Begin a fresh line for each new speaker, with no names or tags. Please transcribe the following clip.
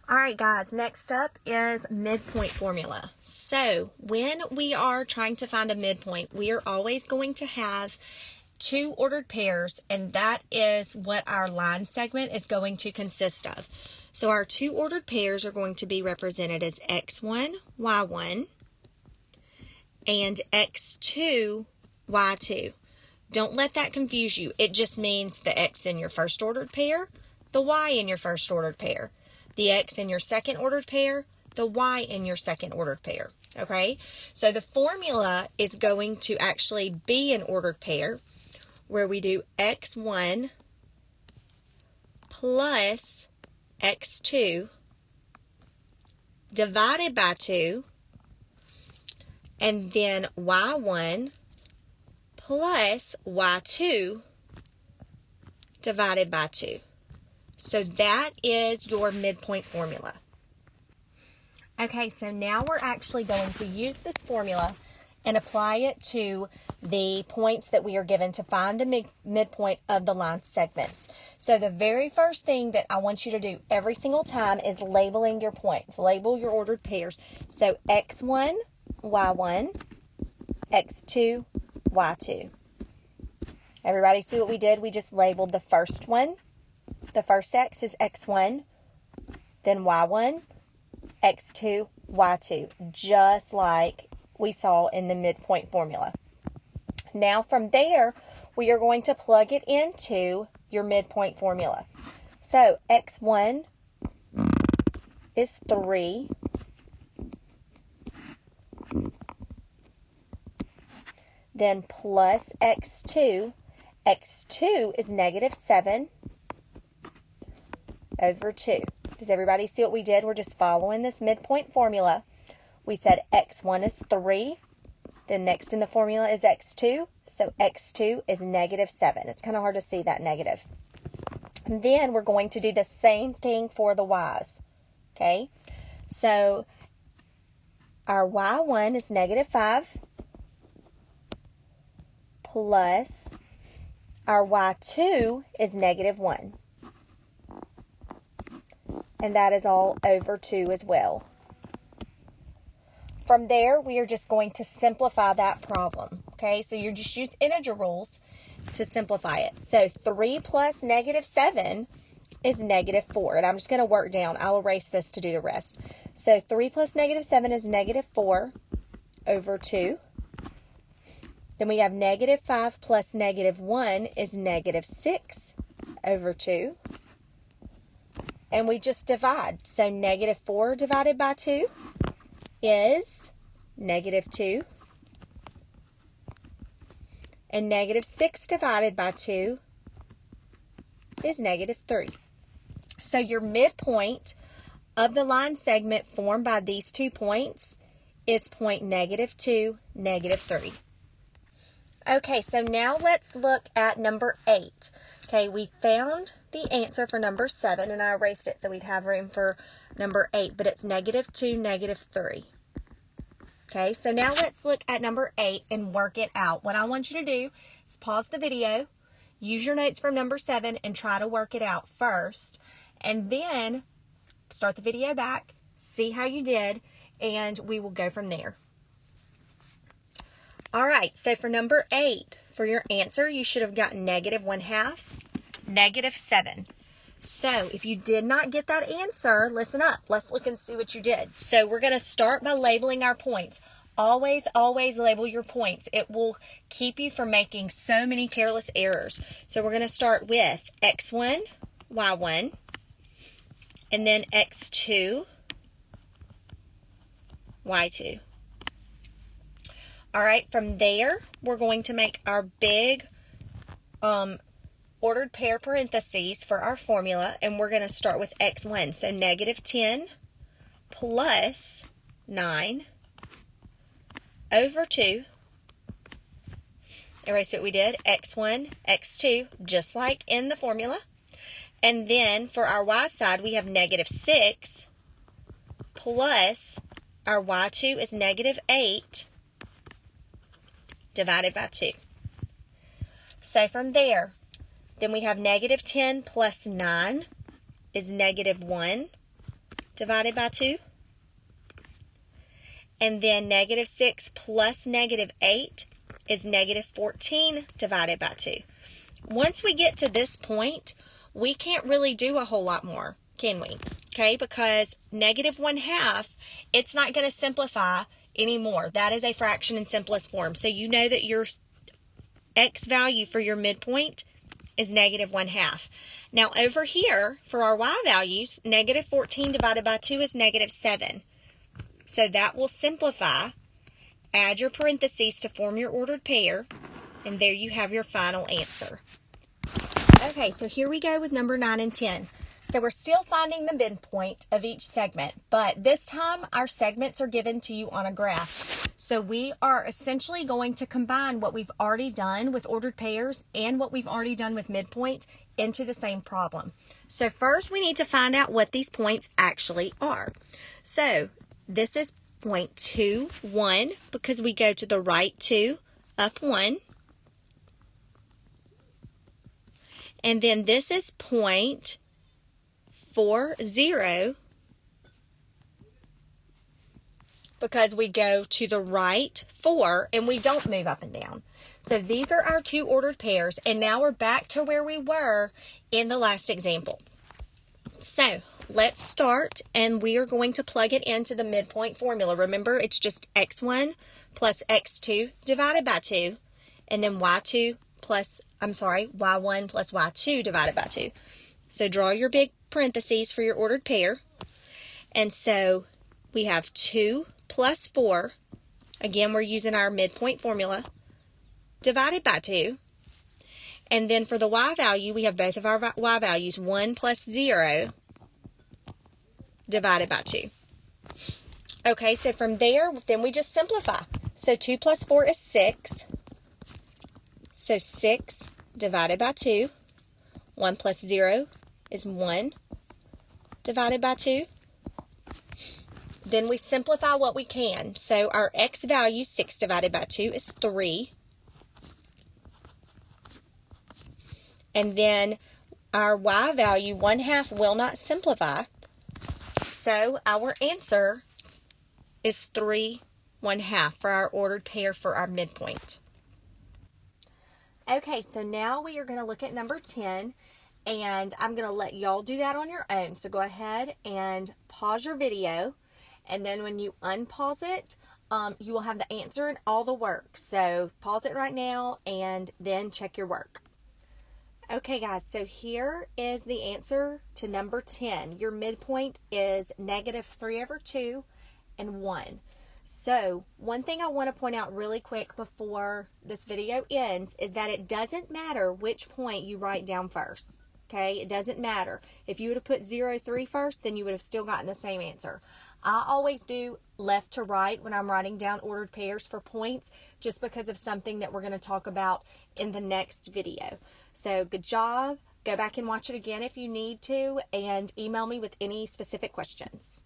All right, guys, next up is midpoint formula. So when we are trying to find a midpoint, we are always going to have two ordered pairs, and that is what our line segment is going to consist of. So our two ordered pairs are going to be represented as x1, y1, and x2, y2. Don't let that confuse you. It just means the x in your first ordered pair, the y in your first ordered pair, the x in your second ordered pair, the y in your second ordered pair. Okay? So the formula is going to actually be an ordered pair where we do x1 plus x2 divided by 2, and then y1 plus y2 divided by 2. So that is your midpoint formula. Okay, so now we're actually going to use this formula and apply it to the points that we are given to find the midpoint of the line segments. So the very first thing that I want you to do every single time is labeling your points. Label your ordered pairs. So x1, y1, x2, y2. Everybody see what we did? We just labeled the first one. The first x is x1, then y1, x2, y2, just like we saw in the midpoint formula. Now from there, we are going to plug it into your midpoint formula. So x1 is 3. Then plus x2. x2 is negative 7 over 2. Does everybody see what we did? We're just following this midpoint formula. We said x1 is 3. Then next in the formula is x2. So x2 is negative 7. It's kind of hard to see that negative. And then we're going to do the same thing for the y's. Okay? So our y1 is negative 5 plus our y2 is negative 1. And that is all over 2 as well. From there, we are just going to simplify that problem. Okay, so you just use integer rules to simplify it. So 3 plus negative 7 is negative 4. And I'm just going to work down. I'll erase this to do the rest. So 3 plus negative 7 is negative 4 over 2. Then we have negative 5 plus negative 1 is negative 6 over 2. And we just divide. So negative 4 divided by 2 is negative 2. And negative 6 divided by 2 is negative 3. So your midpoint of the line segment formed by these 2 points is point negative 2, negative 3. Okay, so now let's look at number 8. Okay, we found the answer for number 7, and I erased it so we'd have room for number 8, but it's negative 2, negative 3. Okay, so now let's look at number 8 and work it out. What I want you to do is pause the video, use your notes from number 7, and try to work it out first, and then start the video back, see how you did, and we will go from there. All right, so for number 8, for your answer, you should have gotten negative 1/2, negative 7. So if you did not get that answer, listen up. Let's look and see what you did. So we're going to start by labeling our points. Always, always label your points. It will keep you from making so many careless errors. So we're going to start with x1, y1, and then x2, y2. All right, from there, we're going to make our big ordered pair parentheses for our formula, and we're going to start with x1. So negative 10 plus 9 over 2. Everybody see what we did? x1, x2, just like in the formula. And then for our y side, we have negative 6 plus our y2 is negative 8 divided by 2. So from there, then we have negative 10 plus 9 is negative 1 divided by 2. And then negative 6 plus negative 8 is negative 14 divided by 2. Once we get to this point, we can't really do a whole lot more, can we? Okay, because negative 1/2, it's not going to simplify anymore. That is a fraction in simplest form. So you know that your x value for your midpoint is negative 1/2. Now over here, for our y values, negative 14 divided by 2 is negative 7. So that will simplify. Add your parentheses to form your ordered pair, and there you have your final answer. Okay, so here we go with number 9 and 10. So we're still finding the midpoint of each segment, but this time our segments are given to you on a graph. So we are essentially going to combine what we've already done with ordered pairs and what we've already done with midpoint into the same problem. So first we need to find out what these points actually are. So this is point 2, 1, because we go to the right 2, up 1. And then this is point 4, 0, because we go to the right 4 and we don't move up and down. So these are our two ordered pairs, and now we're back to where we were in the last example. So let's start, and we are going to plug it into the midpoint formula. Remember, it's just x1 plus x2 divided by 2, and then y1 plus y2 divided by 2. So draw your big parentheses for your ordered pair. And so we have 2 plus 4. Again, we're using our midpoint formula, divided by 2. And then for the y value, we have both of our y values, 1 plus 0 divided by 2. Okay, so from there, then we just simplify. So 2 plus 4 is 6. So 6 divided by 2. 1 plus 0 is 1 divided by 2. Then we simplify what we can. So our x value, 6 divided by 2, is 3. And then our y value, 1/2, will not simplify. So our answer is 3 1/2 for our ordered pair for our midpoint. Okay, so now we are going to look at number 10, and I'm going to let y'all do that on your own. So go ahead and pause your video, and then when you unpause it, you will have the answer and all the work. So pause it right now and then check your work. Okay guys, so here is the answer to number 10. Your midpoint is negative 3/2 and 1. So one thing I want to point out really quick before this video ends is that it doesn't matter which point you write down first. Okay, it doesn't matter. If you would have put 0, 3 first, then you would have still gotten the same answer. I always do left to right when I'm writing down ordered pairs for points, just because of something that we're going to talk about in the next video. So good job. Go back and watch it again if you need to, and email me with any specific questions.